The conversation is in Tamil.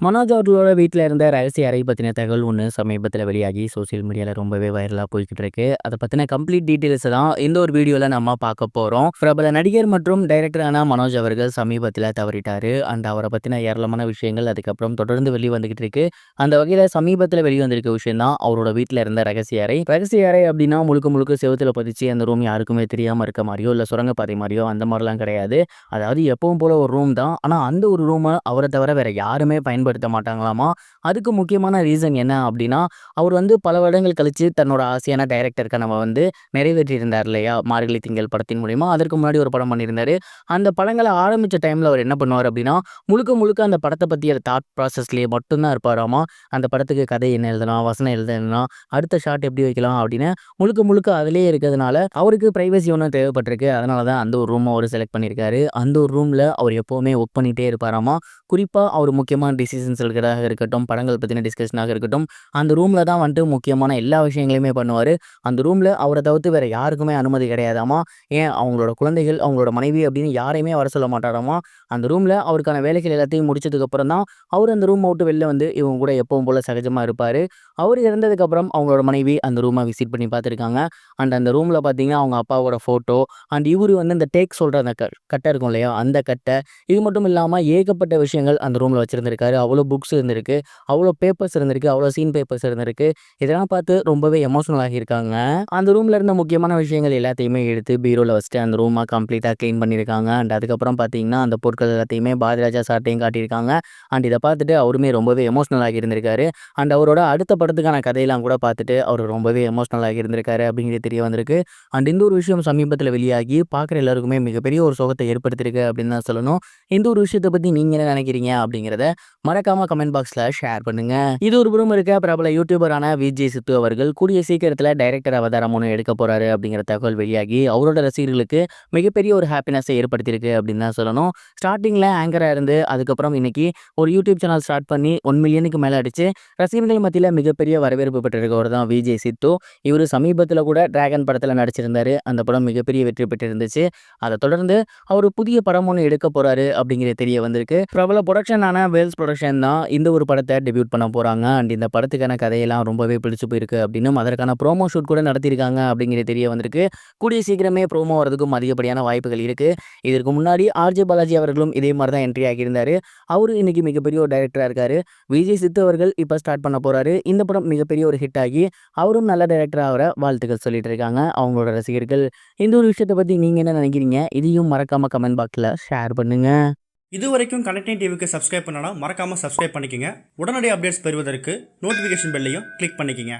மனோஜ் அவர்களோட வீட்ல இருந்த ரகசிய அறை பத்தின தகவல் ஒண்ணு சமீபத்தில வெளியாகி சோசியல் மீடியால ரொம்பவே வைரலா போய்க்கிட்டு இருக்கு. அத பத்தின கம்ப்ளீட் டீட்டெயில்ஸ தான் இந்த ஒரு வீடியோல நம்ம பார்க்க போறோம். பிரபல நடிகர் மற்றும் டைரக்டரான மனோஜ் அவர்கள் சமீபத்தில தவறிட்டாரு. அவர பத்தின ஏராளமான விஷயங்கள் அதுக்கப்புறம் தொடர்ந்து வெளிவந்துகிட்டு இருக்கு. அந்த வகையில சமீபத்தில வெளிவந்திருக்க விஷயம் தான் அவரோட வீட்ல இருந்த ரகசிய அறை. ரகசிய அறை அப்டின்னா முழுக்க முழுக்க செவுத்துல பதிச்சு அந்த ரூம் யாருக்குமே தெரியாம இருக்க மாரியோ, இல்ல சுரங்கப்பாதை மாரியோ அந்த மாரிலாம் கிடையாது. அதாவது எப்பவும் போல ஒரு ரூம் தான். ஆனா அந்த ஒரு ரூம அவர தவிர வேற யாருமே பயன்படுத்த மாட்டாங்களாமா. அதுக்கு முக்கியமான ரீசன் என்ன அப்டின்னா, அவர் வந்து பல வருடங்கள் கழிச்சு தன்னோட ஆசையான டைரக்டர் கனவ வந்து நிறைவேற்றியிருந்தார் இல்லையா? மார்கழி திங்கள் படத்தின் மூலியமா. அதற்கு முன்னாடி ஒரு படம் பண்ணியிருந்தாரு. அந்த படங்கள ஆரம்பிச்ச டைம்ல அவர் என்ன பண்ணுவாரு அப்டின்னா, முழுக்க முழுக்க அந்த படத்த பத்திய தாட் ப்ராசஸ்லயே மட்டும் தான் இருப்பாராமா. அந்த படத்துக்கு கதை என்ன எழுதலாம்? வசனம் எழுதலாம்? அடுத்த ஷாட் எப்படி வைக்கலாம்? அப்டின்னு முழுக்க முழுக்க அதிலேயே இருக்கிறதுனால, அவருக்கு பிரைவசி ஒண்ணு தேவைப்பட்டிருக்கு. அதனால தான் அந்த ஒரு ரூம அவரு செலக்ட் பண்ணியிருக்காரு. அந்த ஒரு ரூம்ல அவர் எப்பவுமே ஒர்க் பண்ணிட்டே இருப்பாராமா. குறிப்பா அவர் முக்கியமான டிசிஷன்ஸ் எடுக்கிறதாக இருக்கட்டும், படங்கள் பத்தின டிஸ்கஷனாக இருக்கட்டும், அந்த ரூம்ல தான் வந்துட்டு முக்கியமான எல்லா விஷயங்களையுமே பண்ணுவாரு. அந்த ரூம்ல அவர தவிர்த்து வேற யாருக்குமே அனுமதி கிடையாதாமா. ஏன் அவங்களோட குழந்தைகள், அவங்களோட மனைவி அப்படின்னு யாரையுமே வர சொல்ல மாட்டாராமா. அந்த ரூம்ல அவருக்கான வேலைகள் எல்லாத்தையும் முடிச்சதுக்கு அப்புறம் தான், அவரு அந்த ரூம விட்டு வெளில வந்து இவங்க கூட எப்பவும் போல சகஜமா இருப்பாரு. அவரு இறந்ததுக்கு அப்புறம் அவங்களோட மனைவி அந்த ரூம விசிட் பண்ணி பார்த்துருக்காங்க. அந்த ரூம்ல பார்த்தீங்கன்னா, அவங்க அப்பாவோட ஃபோட்டோ இவரு வந்து இந்த டேக் சொல்ற அந்த கட்ட இருக்கும் இல்லையா? அந்த கட்ட இது மட்டும் இல்லாம ஏகப்பட்ட விஷயங்கள் அந்த ரூம்ல வச்சிருந்திருக்காரு. அவ்வளோ புக்ஸ் இருந்திருக்கு. அவ்வளோ பேப்பர்ஸ் இருந்திருக்கு. அவ்வளோ சீன் பேப்பர்ஸ் இருந்திருக்கு. இதெல்லாம் பார்த்து ரொம்பவே எமோஷனல் ஆகியிருக்காங்க. அந்த ரூம்ல இருந்த முக்கியமான விஷயங்கள் எல்லாத்தையுமே எடுத்து பீரோல வச்சுட்டு அந்த ரூம கம்ப்ளீட்டா கிளீன் பண்ணியிருக்காங்க. அதுக்கப்புறம் பார்த்தீங்கன்னா, அந்த பொருட்கள் எல்லாத்தையுமே பாரதிராஜா சார்ட்டயும் காட்டியிருக்காங்க. இத பார்த்துட்டு அவருமே ரொம்பவே எமோஷனல் ஆகி இருந்திருக்காரு. அவரோட அடுத்த படத்துக்கான கதையெல்லாம் கூட பார்த்துட்டு அவரு ரொம்பவே எமோஷனல் ஆகி இருந்திருக்காரு அப்படிங்கிறது தெரிய வந்திருக்கு. இந்த ஒரு விஷயம் சமீபத்தில வெளியாகி பார்க்குற எல்லாருக்குமே மிகப்பெரிய ஒரு சோகத்த ஏற்படுத்தியிருக்கு அப்படின்னு தான் சொல்லணும். இந்த ஒரு விஷயத்த பத்தி நீங்க என்ன நினைக்கிறீங்க? அப்படிங்கிறத மறக்காம கமெண்ட் பாக்ஸ்ல ஷேர் பண்ணுங்க. இது ஒரு புறம் இருக்க பிரபல யூடியூபரான விஜய் சித்து அவர்கள் கூடிய சீக்கிரத்துல டைரக்டர் அவதாரம் ஒண்ணு எடுக்க போறாரு அப்படிங்கிற தகவல் வெளியாகி அவரோட ரசிகர்களுக்கு மிகப்பெரிய ஒரு ஹாப்பினஸை ஏற்படுத்தியிருக்கு அப்படின்னு தான் சொல்லணும். ஸ்டார்டிங்ல ஆங்கரா இருந்து அதுக்கப்புறம் இன்னைக்கு ஒரு யூடியூப் சேனல் ஸ்டார்ட் பண்ணி 1 மில்லியனுக்கு மேல அடிச்சு ரசிகர்கள் மத்தியில மிகப்பெரிய வரவேற்பு பெற்றிருக்கவர் தான் விஜய் சித்து. இவரு சமீபத்துல கூட டிராகன் படத்துல நடிச்சிருந்தாரு. அந்த படம் மிகப்பெரிய வெற்றி பெற்றிருந்துச்சு. அதை தொடர்ந்து அவர் புதிய படம் ஒண்ணு எடுக்க போறாரு அப்படிங்கிறது தெரிய வந்திருக்கு. பிரபல புரொடக்ஷனான வேல்ஸ் புரொடக்ஷன் தான் இந்த ஒரு படத்தை டெபியூட் பண்ண போறாங்க. இந்த படத்துக்கான கதையெல்லாம் ரொம்பவே பிடிச்சு போயிருக்கு அப்படின்னும் அதற்கான ப்ரோமோ ஷூட் கூட நடத்தியிருக்காங்க அப்படிங்கிறது தெரிய வந்திருக்கு. கூடிய சீக்கிரமே ப்ரோமோ வரதுக்கும் அதிகப்படியான வாய்ப்புகள் இருக்கு. இதற்கு முன்னாடி ஆர்ஜே பாலாஜி அவர்களும் இதே மாதிரி தான் என்ட்ரி ஆகியிருந்தாரு. அவரு இன்னைக்கு மிகப்பெரிய ஒரு டைரக்டரா இருக்காரு. விஜய் சித்து அவர்கள் இப்ப ஸ்டார்ட் பண்ண போறாரு. இந்த படம் மிகப்பெரிய ஒரு ஹிட் ஆகி அவரும் நல்ல டைரக்டரா ஆவர வாழ்த்துக்கள் சொல்லிட்டு இருக்காங்க அவங்களோட ரசிகர்கள். இந்த ஒரு விஷயத்தை பத்தி நீங்க என்ன நினைக்கிறீங்க? இதையும் மறக்காம கமெண்ட் பாக்ஸ்ல ஷேர் பண்ணுங்க. இதுவரைக்கும் கனெக்டிங் டிவிக்கு சப்ஸ்கிரைப் பண்ணனா மறக்காமல் சப்ஸ்கிரைப் பண்ணிக்கங்க. உடனடி அப்டேட்ஸ் பெறுவதற்கு நோட்டிஃபிகேஷன் பெல்லையும் கிளிக் பண்ணிக்கங்க.